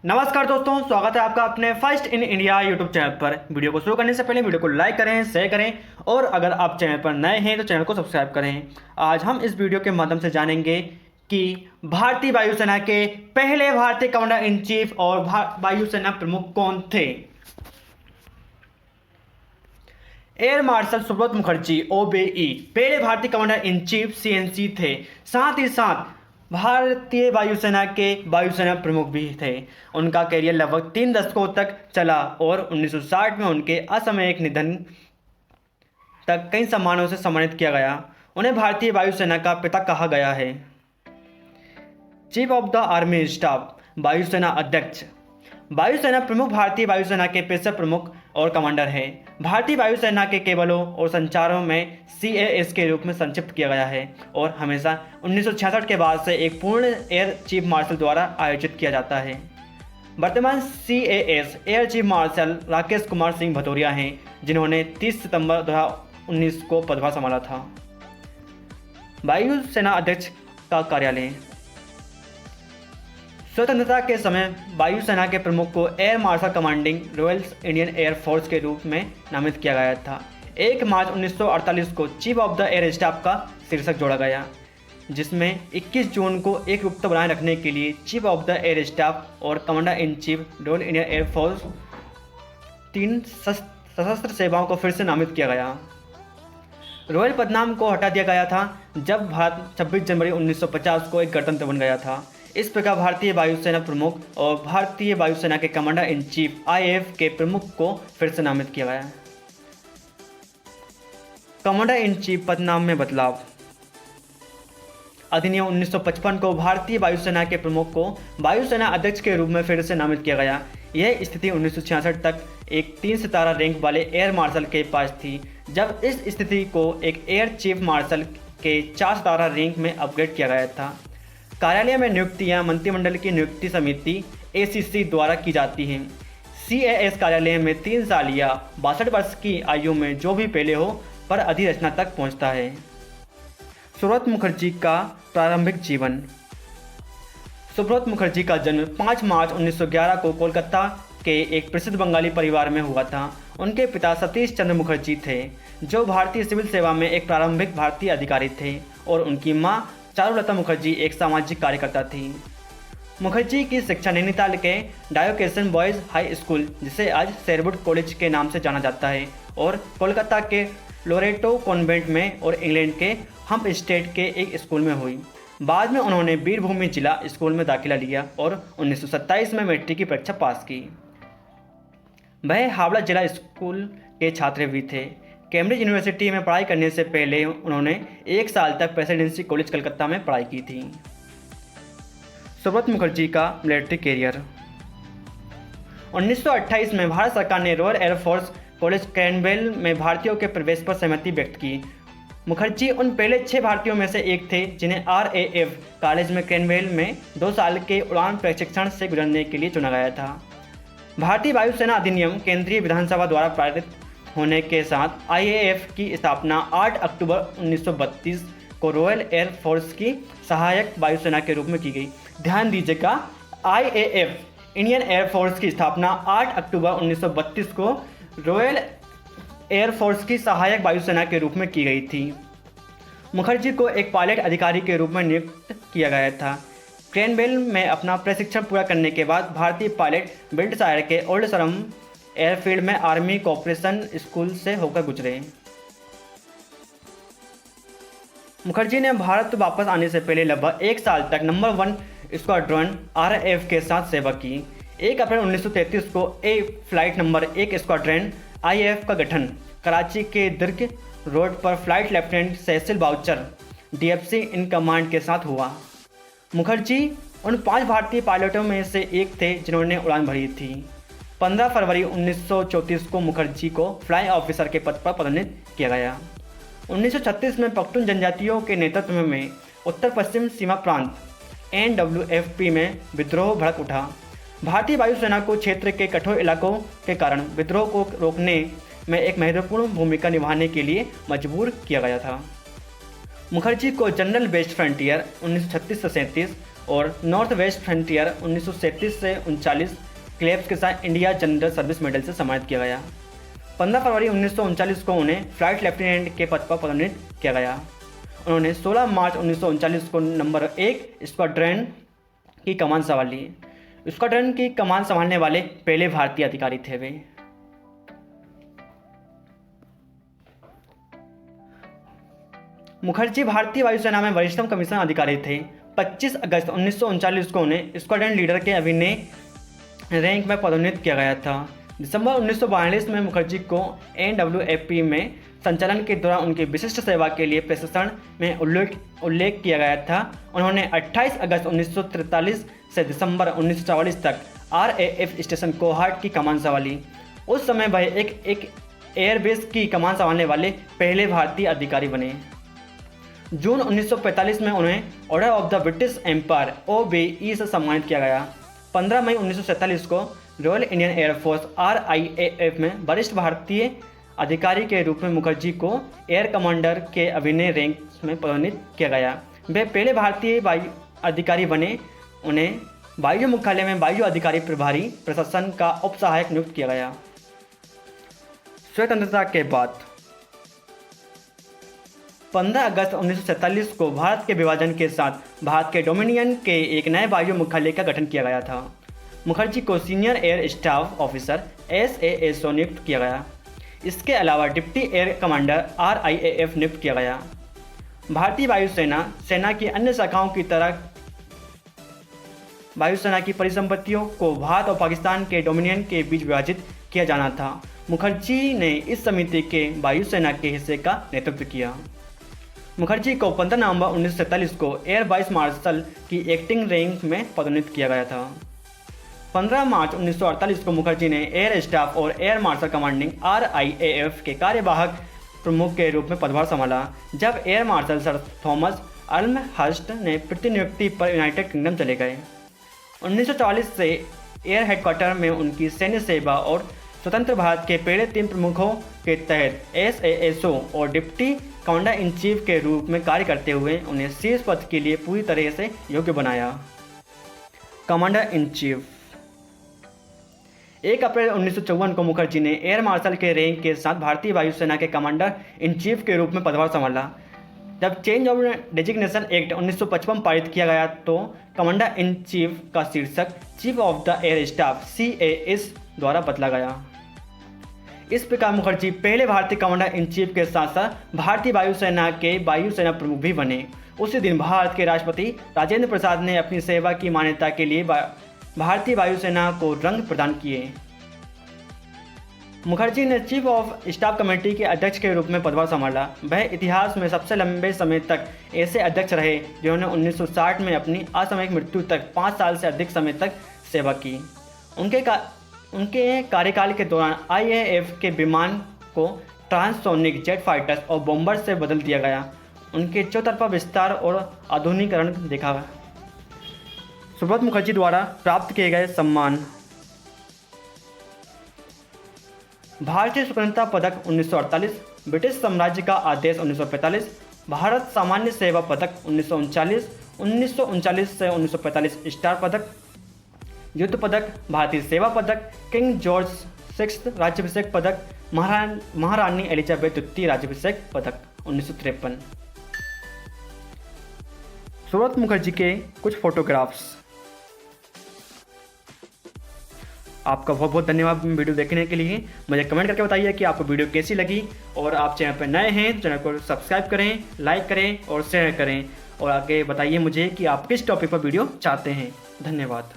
नमस्कार दोस्तों, स्वागत है आपका अपने first in India YouTube channel पर। वीडियो को शुरू करने से पहले वीडियो को लाइक करें, शेयर करें और अगर आप चैनल पर नए हैं तो चैनल को सब्सक्राइब करें। आज हम इस वीडियो के माध्यम से जानेंगे कि भारतीय वायुसेना के पहले भारतीय कमांडर इन चीफ और वायुसेना प्रमुख कौन थे। Air marshal Subroto Mukherjee OBE पहले भारतीय कमांडर इन चीफ CNC थे। साथ ही साथ भारतीय वायुसेना के वायुसेना प्रमुख भी थे। उनका करियर लगभग 3 दशकों तक चला और 1960 में उनके असामयिक निधन तक कई सम्मानों से सम्मानित किया गया। उन्हें भारतीय वायुसेना का पिता कहा गया है। Chief of the army staff, वायुसेना अध्यक्ष। वायुसेना प्रमुख भारतीय वायुसेना के पेशा प्रमुख और कमांडर है। भारतीय वायुसेना के केबलों और संचारों में CAS के रूप में संक्षिप्त किया गया है और हमेशा 1966 के बाद से एक पूर्ण एयर चीफ मार्शल द्वारा आयोजित किया जाता है। वर्तमान CAS air chief marshal Rakesh Kumar Singh Bhadauria हैं, जिन्होंने 30 सितंबर 2019 को पदभार संभाला था। वायुसेना अध्यक्ष का कार्यालय। स्वतंत्रता के समय वायुसेना के प्रमुख को air marshal commanding royal Indian air force के रूप में नामित किया गया था। 1 मार्च 1948 को chief of the air staff का शीर्षक जोड़ा गया, जिसमें 21 जून को एक रूपता बनाए रखने के लिए chief of the air staff और commander in chief royal Indian air force 3 सशस्त्र सेवाओं को फिर से नामित किया गया। रॉयल पदनाम को हटा दिया गया था जब भारत 26 जनवरी 1950 को एक गणतंत्र बन गया था। इस प्रकार भारतीय वायुसेना प्रमुख और भारतीय वायुसेना के कमांडर इन चीफ IAF के प्रमुख को फिर से नामित किया गया। कमांडर इन चीफ पदनाम में बदलाव। अधिनियम 1955 को भारतीय वायुसेना के प्रमुख को वायुसेना अध्यक्ष के रूप में फिर से नामित किया गया। यह स्थिति 1966 तक एक 3 सितारा रैंक वाले एयर मार्शल के पास थी, जब इस स्थिति को एक एयर चीफ मार्शल के 4 सितारा रैंक में अपग्रेड किया गया था। कार्यालय में नियुक्तियां मंत्रिमंडल की नियुक्ति समिति ACC द्वारा की जाती हैं। CAS कार्यालय में 3 साल या 62 वर्ष की आयु में जो भी पहले हो पर अधिरचना तक पहुंचता है। सुब्रत मुखर्जी का प्रारंभिक जीवन। सुब्रत मुखर्जी का जन्म 5 मार्च 1911 को कोलकाता के एक प्रसिद्ध बंगाली परिवार में हुआ था। उनके पिता सतीश चंद्र मुखर्जी थे, जो भारतीय सिविल सेवा में एक प्रारंभिक भारतीय अधिकारी थे, और उनकी मां चारुलता मुखर्जी एक सामाजिक कार्यकर्ता थी। मुखर्जी की शिक्षा नैनीताल के डायोकेशन बॉयज़ हाई स्कूल, जिसे आज शेरवुड कॉलेज के नाम से जाना जाता है, और कोलकाता के लोरेटो कॉन्वेंट में और इंग्लैंड के हम्प स्टेट के एक स्कूल में हुई। बाद में उन्होंने वीरभूमि जिला स्कूल में दाखिला लिया और 1927 में मैट्रिक की परीक्षा पास की। वह हावड़ा जिला स्कूल के छात्र भी थे। कैम्ब्रिज यूनिवर्सिटी में पढ़ाई करने से पहले उन्होंने 1 साल तक प्रेसिडेंसी कॉलेज कलकत्ता में पढ़ाई की थी। सुब्रत मुखर्जी का मिलिट्री कैरियर। 1928 में भारत सरकार ने रॉयल एयरफोर्स कॉलेज क्रैनवेल में भारतीयों के प्रवेश पर सहमति व्यक्त की। मुखर्जी उन पहले 6 भारतीयों में से एक थे जिन्हें RAF कॉलेज में क्रैनवेल में 2 साल के उड़ान प्रशिक्षण से गुजरने के लिए चुना गया था। भारतीय वायुसेना अधिनियम केंद्रीय विधानसभा द्वारा पारित होने के साथ IAF की स्थापना 8 अक्टूबर 1932 को रॉयल एयर फोर्स की सहायक वायुसेना के रूप में की गई। ध्यान दीजिएगा, IAF इंडियन एयर फोर्स की स्थापना 8 अक्टूबर 1932 को रॉयल एयर फोर्स की सहायक वायुसेना के रूप में की गई थी। मुखर्जी को एक पायलट अधिकारी के रूप में नियुक्त किया गया था। क्रैनवेल में अपना प्रशिक्षण पूरा करने के बाद भारतीय पायलट बेल्टशायर के ओल्ड सरम एयरफील्ड में आर्मी कॉर्पोरेशन स्कूल से होकर गुजरे। मुखर्जी ने भारत वापस आने से पहले लगभग 1 साल तक नंबर 1 स्क्वाड्रन RAF के साथ सेवा की। 1 अप्रैल 1933 को फ्लाइट नंबर 1 स्क्वाड्रन IAF का गठन कराची के दिर्ग रोड पर flight lieutenant Cecil Bouchier DFC in command के साथ हुआ। मुखर्जी उन 5 भारतीय पायलटों में से एक थे जिन्होंने उड़ान भरी थी। 15 फरवरी 1934 को मुखर्जी को फ्लाइंग ऑफिसर के पद पर पदोन्नत किया गया। 1936 में पख्तून जनजातियों के नेतृत्व में उत्तर पश्चिम सीमा प्रांत NWFP में विद्रोह भड़क उठा। भारतीय वायुसेना को क्षेत्र के कठोर इलाकों के कारण विद्रोह को रोकने में एक महत्वपूर्ण भूमिका निभाने के लिए मजबूर किया गया था। मुखर्जी को जनरल बेस्ट फ्रंटियर 1936 से 37 और नॉर्थ वेस्ट फ्रंटियर 1937 से 39 क्लेब्स के साथ इंडिया जनरल सर्विस मेडल से सम्मानित किया गया। 15 फरवरी 1939 को उन्हें फ्लाइट लेफ्टिनेंट के पद पर पदोन्नत किया गया। उन्होंने 16 मार्च 1939 को नंबर 1 स्क्वाड्रन की कमान संभाली। स्क्वाड्रन की कमान संभालने वाले पहले भारतीय अधिकारी थे वे। मुखर्जी भारतीय वायुसेना में वरिष्ठतम कमीशन अधिकारी थे। 25 अगस्त 1939 को उन्हें स्क्वाड्रन लीडर के अभिनय रैंक में पदोन्नत किया गया था। दिसंबर 1942 में मुखर्जी को NWFP में संचालन के दौरान उनकी विशिष्ट सेवा के लिए प्रशंसा में उल्लेख किया गया था। उन्होंने 28 अगस्त 1943 से दिसंबर 1944 तक RAF स्टेशन कोहाट की कमान संभाली। उस समय वह एक एयरबेस की कमान संभालने वाले पहले भारतीय अधिकारी बने। जून 1945 में उन्हें order of the British Empire OBE से सम्मानित किया गया। 15 मई 1947 को रॉयल इंडियन एयरफोर्स RIAF में वरिष्ठ भारतीय अधिकारी के रूप में मुखर्जी को एयर कमांडर के अभिनय रैंक में पदोन्नत किया गया। वे पहले भारतीय वायु अधिकारी बने। उन्हें वायु मुख्यालय में वायु अधिकारी प्रभारी प्रशासन का उप सहायक नियुक्त किया गया। स्वतंत्रता के बाद 15 अगस्त 1947 को भारत के विभाजन के साथ भारत के डोमिनियन के एक नए वायु मुख्यालय का गठन किया गया था। मुखर्जी को senior air staff officer SASO नियुक्त किया गया। इसके अलावा डिप्टी एयर कमांडर RIAF नियुक्त किया गया। भारतीय वायुसेना सेना की अन्य शाखाओं की तरह वायुसेना की परिसंपत्तियों को भारत और पाकिस्तान के डोमिनियन के बीच विभाजित किया जाना था। मुखर्जी ने इस समिति के वायुसेना के हिस्से का नेतृत्व किया। मुखर्जी को 15 नवंबर 1947 को एयर वाइस मार्शल की एक्टिंग रैंक में पदोन्नत किया गया था। 15 मार्च 1948 को मुखर्जी ने एयर स्टाफ और एयर मार्शल कमांडिंग RIAF के कार्यवाहक प्रमुख के रूप में पदभार संभाला, जब एयर मार्शल सर थॉमस अल्महर्स्ट ने प्रतिनियुक्ति पर यूनाइटेड किंगडम चले गए। 1944 से एयर हेडक्वार्टर में उनकी सैन्य सेवा और स्वतंत्र भारत के पहले 3 प्रमुखों के तहत SASO और डिप्टी कमांडर इन चीफ के रूप में कार्य करते हुए उन्हें शीर्ष पद के लिए पूरी तरह से योग्य बनाया। कमांडर इन चीफ 1 अप्रैल 1954 को मुखर्जी ने एयर मार्शल के रैंक के साथ भारतीय वायुसेना के कमांडर इन चीफ के रूप में पदभार संभाला। जब चेंज ऑफ डेजिग्नेशन एक्ट 1955 पारित किया गया तो कमांडर इन चीफ का शीर्षक chief of the air staff CAS द्वारा बदला गया। इस प्रकार मुखर्जी पहले भारतीय कमांडर इन चीफ के साथ साथ भारतीय वायुसेना के वायुसेना प्रमुख भी बने। उसी दिन भारत के राष्ट्रपति राजेंद्र प्रसाद ने अपनी सेवा की मान्यता के लिए भारतीय वायुसेना को रंग प्रदान किए। मुखर्जी ने चीफ ऑफ स्टाफ कमेटी के अध्यक्ष के रूप में पदभार संभाला। वह इतिहास में सबसे लंबे समय तक ऐसे अध्यक्ष रहे जिन्होंने 1960 में अपनी असामयिक मृत्यु तक 5 साल से अधिक समय तक सेवा की। उनके कार्यकाल के दौरान IAF के विमान को ट्रांससोनिक जेट फाइटर्स और बॉम्बर से बदल दिया गया। उनके चौतरफा विस्तार और आधुनिकीकरण देखा गया। सुब्रत मुखर्जी द्वारा प्राप्त किए गए सम्मान: भारतीय स्वतंत्रता पदक 1948, ब्रिटिश साम्राज्य का आदेश 1945, भारत सामान्य सेवा पदक 1939, 1939 से 1945 स्टार पदक, युद्ध पदक, भारतीय सेवा पदक, किंग जॉर्ज 6 राज्याभिषेक पदक, महारानी एलिजाबेथ द्वितीय राज्याभिषेक पदक 1953। सुब्रत मुखर्जी के कुछ फोटोग्राफ्स। आपका बहुत बहुत धन्यवाद वीडियो देखने के लिए। मुझे कमेंट करके बताइए कि आपको वीडियो कैसी लगी, और आप चैनल पर नए हैं तो चैनल को सब्सक्राइब करें, लाइक करें और शेयर करें, और आगे बताइए मुझे कि आप किस टॉपिक पर वीडियो चाहते हैं। धन्यवाद।